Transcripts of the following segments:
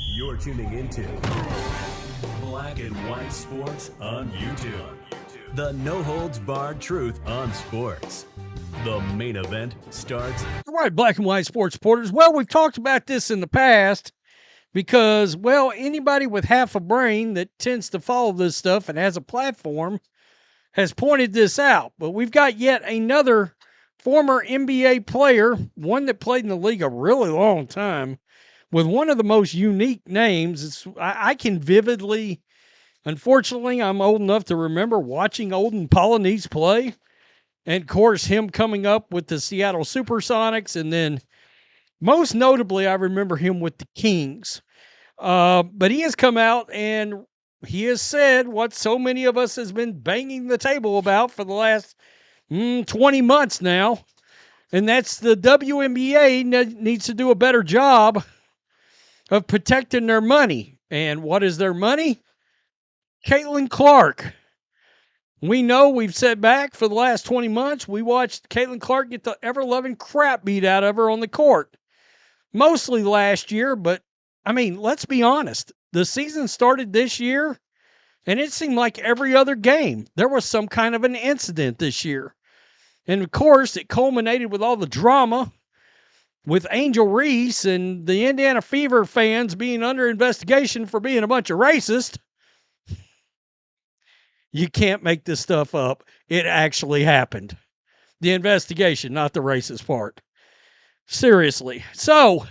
You're tuning into Black and White Sports on YouTube. The no-holds-barred truth on sports. The main event starts. All right, Black and White Sports supporters. Well, we've talked about this in the past because, well, anybody with half a brain that tends to follow this stuff and has a platform has pointed this out. But we've got yet another former NBA player, one that played in the league a really long time, with one of the most unique names. I can vividly, unfortunately, I'm old enough to remember watching Olden Polynice play. And, of course, him coming up with the Seattle Supersonics. And then, most notably, I remember him with the Kings. But he has come out and he has said what so many of us has been banging the table about for the last 20 months now. And that's the WNBA needs to do a better job of protecting their money. And what is their money? Caitlin Clark. We know we've sat back for the last 20 months. We watched Caitlin Clark get the ever-loving crap beat out of her on the court. Mostly last year, but, I mean, let's be honest. The season started this year, and it seemed like every other game there was some kind of an incident this year. And, of course, it culminated with all the drama with Angel Reese and the Indiana Fever fans being under investigation for being a bunch of racists. You can't make this stuff up. It actually happened. The investigation, not the racist part. Seriously. So,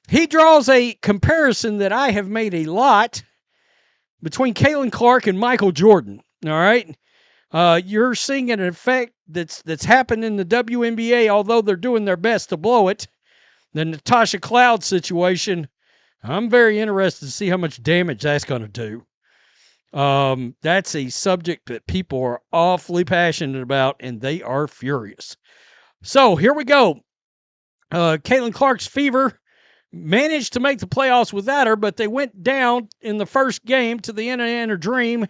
he draws a comparison that I have made a lot between Caitlin Clark and Michael Jordan. All right? You're seeing an effect that's happened in the WNBA, although they're doing their best to blow it. The Natasha Cloud situation, I'm very interested to see how much damage that's going to do. That's a subject that people are awfully passionate about, and they are furious. So here we go. Caitlin Clark's Fever managed to make the playoffs without her, but they went down in the first game to the Atlanta Dream.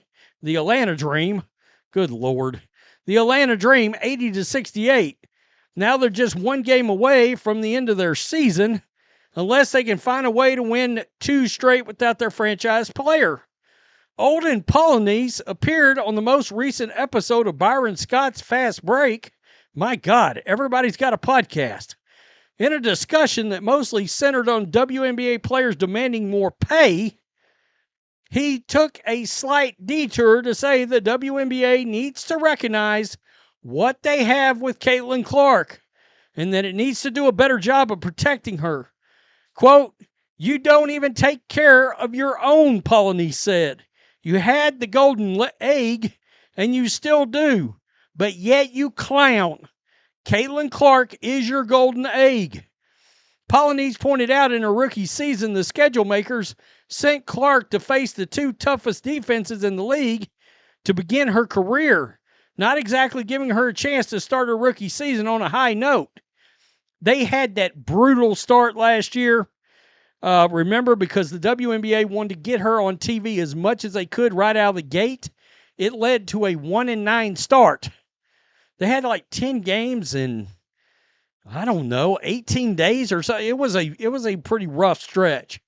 Good Lord. The Atlanta Dream, 80-68. Now they're just one game away from the end of their season, unless they can find a way to win 2 straight without their franchise player. Olden Polynice appeared on the most recent episode of Byron Scott's Fast Break. My God, everybody's got a podcast. In a discussion that mostly centered on WNBA players demanding more pay, he took a slight detour to say the WNBA needs to recognize what they have with Caitlin Clark and that it needs to do a better job of protecting her. Quote, "You don't even take care of your own," Polynice said. "You had the golden egg, and you still do, but yet you clown. Caitlin Clark is your golden egg." Polynice pointed out in her rookie season, the schedule makers sent Clark to face the 2 toughest defenses in the league to begin her career, not exactly giving her a chance to start her rookie season on a high note. They had that brutal start last year. Remember, because the WNBA wanted to get her on TV as much as they could right out of the gate, it led to a 1-9 start. They had like 10 games in, I don't know, 18 days or so. It was a pretty rough stretch.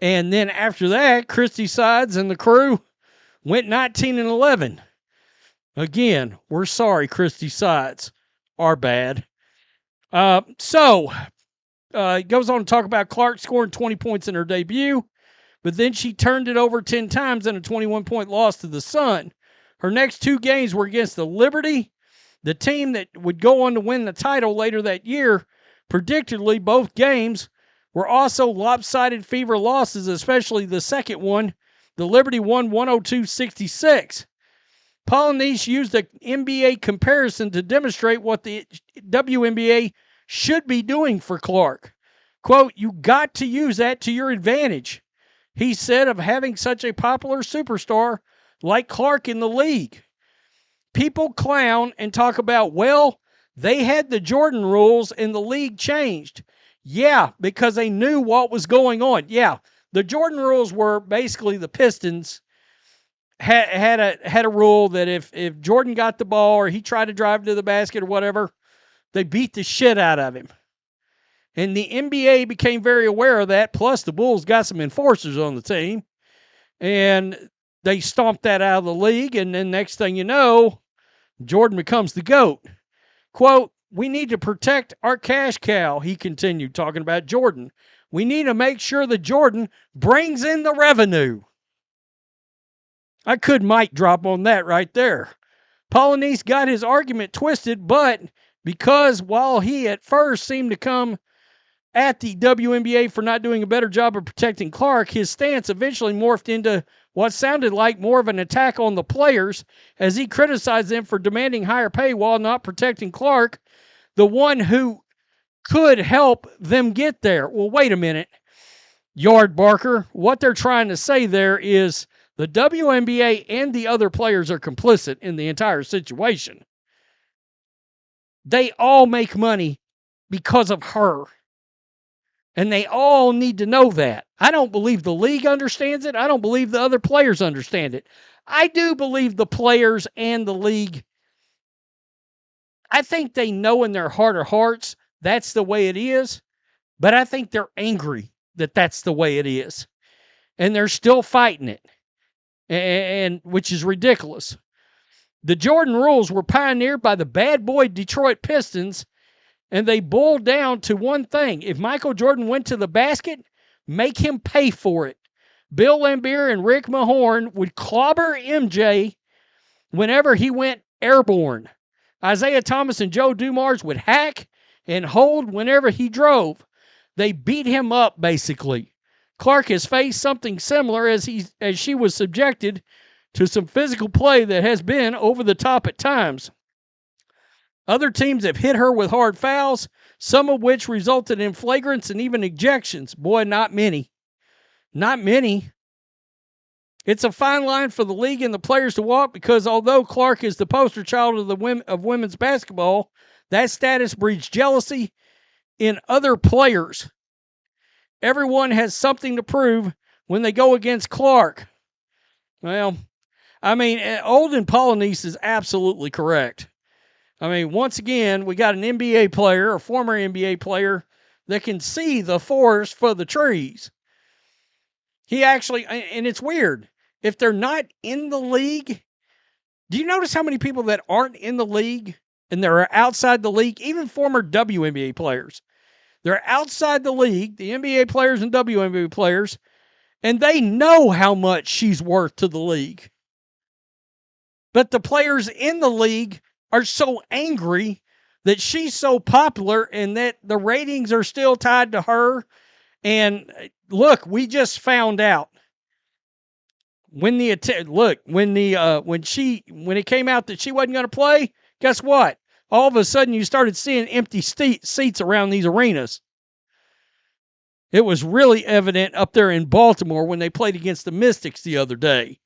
And then after that, Christy Sides and the crew went 19-11. Again, we're sorry, Christy Sides. Our bad. It goes on to talk about Clark scoring 20 points in her debut, but then she turned it over 10 times in a 21-point loss to the Sun. Her next 2 games were against the Liberty, the team that would go on to win the title later that year. Predictably, both games were also lopsided Fever losses, especially the second one. The Liberty won 102-66. Polynice used an NBA comparison to demonstrate what the WNBA should be doing for Clark. Quote, "You got to use that to your advantage," he said, of having such a popular superstar like Clark in the league. People clown and talk about, well, they had the Jordan rules and the league changed. Yeah, because they knew what was going on. Yeah, the Jordan rules were basically the Pistons had a rule that if Jordan got the ball or he tried to drive to the basket or whatever, they beat the shit out of him. And the NBA became very aware of that. Plus, the Bulls got some enforcers on the team. And they stomped that out of the league. And then next thing you know, Jordan becomes the GOAT. Quote, "We need to protect our cash cow," he continued, talking about Jordan. "We need to make sure that Jordan brings in the revenue." I could mic drop on that right there. Polynice got his argument twisted, but because while he at first seemed to come at the WNBA for not doing a better job of protecting Clark, his stance eventually morphed into what sounded like more of an attack on the players as he criticized them for demanding higher pay while not protecting Clark, the one who could help them get there. Well, wait a minute, Yard Barker. What they're trying to say there is the WNBA and the other players are complicit in the entire situation. They all make money because of her. And they all need to know that. I don't believe the league understands it. I don't believe the other players understand it. I do believe the players and the league, I think they know in their heart of hearts that's the way it is. But I think they're angry that that's the way it is. And they're still fighting it. And which is ridiculous. The Jordan rules were pioneered by the bad boy Detroit Pistons, and they boiled down to one thing. If Michael Jordan went to the basket, make him pay for it. Bill Laimbeer and Rick Mahorn would clobber MJ whenever he went airborne. Isaiah Thomas and Joe Dumars would hack and hold whenever he drove. They beat him up, basically. Clark has faced something similar as she was subjected to some physical play that has been over the top at times. Other teams have hit her with hard fouls, some of which resulted in flagrants and even ejections. Boy, not many. Not many. It's a fine line for the league and the players to walk because although Clark is the poster child of women's basketball, that status breeds jealousy in other players. Everyone has something to prove when they go against Clark. Well, I mean, Olden Polynice is absolutely correct. I mean, once again, we got an NBA player, a former NBA player, that can see the forest for the trees. He actually, and it's weird, if they're not in the league, do you notice how many people that aren't in the league and they're outside the league, even former WNBA players, they're outside the league, the NBA players and WNBA players, and they know how much she's worth to the league. But the players in the league are so angry that she's so popular and that the ratings are still tied to her. And look, we just found out when it came out that she wasn't going to play, guess what? All of a sudden you started seeing empty seats around these arenas. It was really evident up there in Baltimore when they played against the Mystics the other day.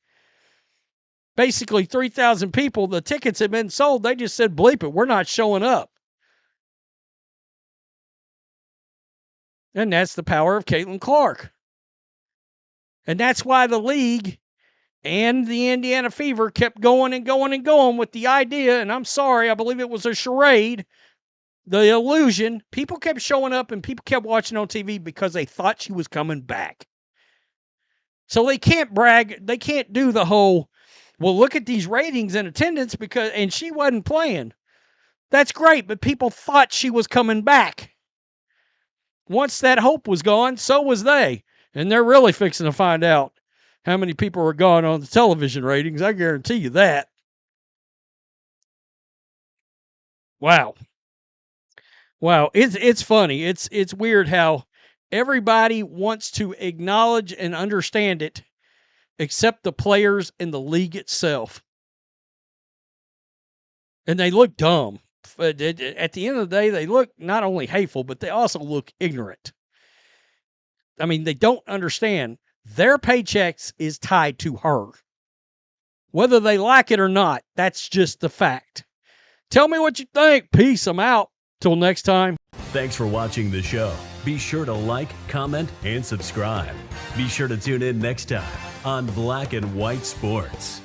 Basically 3,000 people, the tickets had been sold. They just said, bleep it, we're not showing up. And that's the power of Caitlin Clark. And that's why the league and the Indiana Fever kept going and going and going with the idea, and I'm sorry, I believe it was a charade, the illusion. People kept showing up and people kept watching on TV because they thought she was coming back. So they can't brag. They can't do the whole, well, look at these ratings and attendance and she wasn't playing. That's great, but people thought she was coming back. Once that hope was gone, so was they. And they're really fixing to find out how many people were gone on the television ratings. I guarantee you that. Wow. Wow. It's funny. It's weird how everybody wants to acknowledge and understand it except the players and the league itself. And they look dumb. At the end of the day, they look not only hateful, but they also look ignorant. I mean, they don't understand their paychecks is tied to her. Whether they like it or not, that's just the fact. Tell me what you think. Peace. I'm out. Till next time. Thanks for watching the show. Be sure to like, comment, and subscribe. Be sure to tune in next time on Black and White Sports.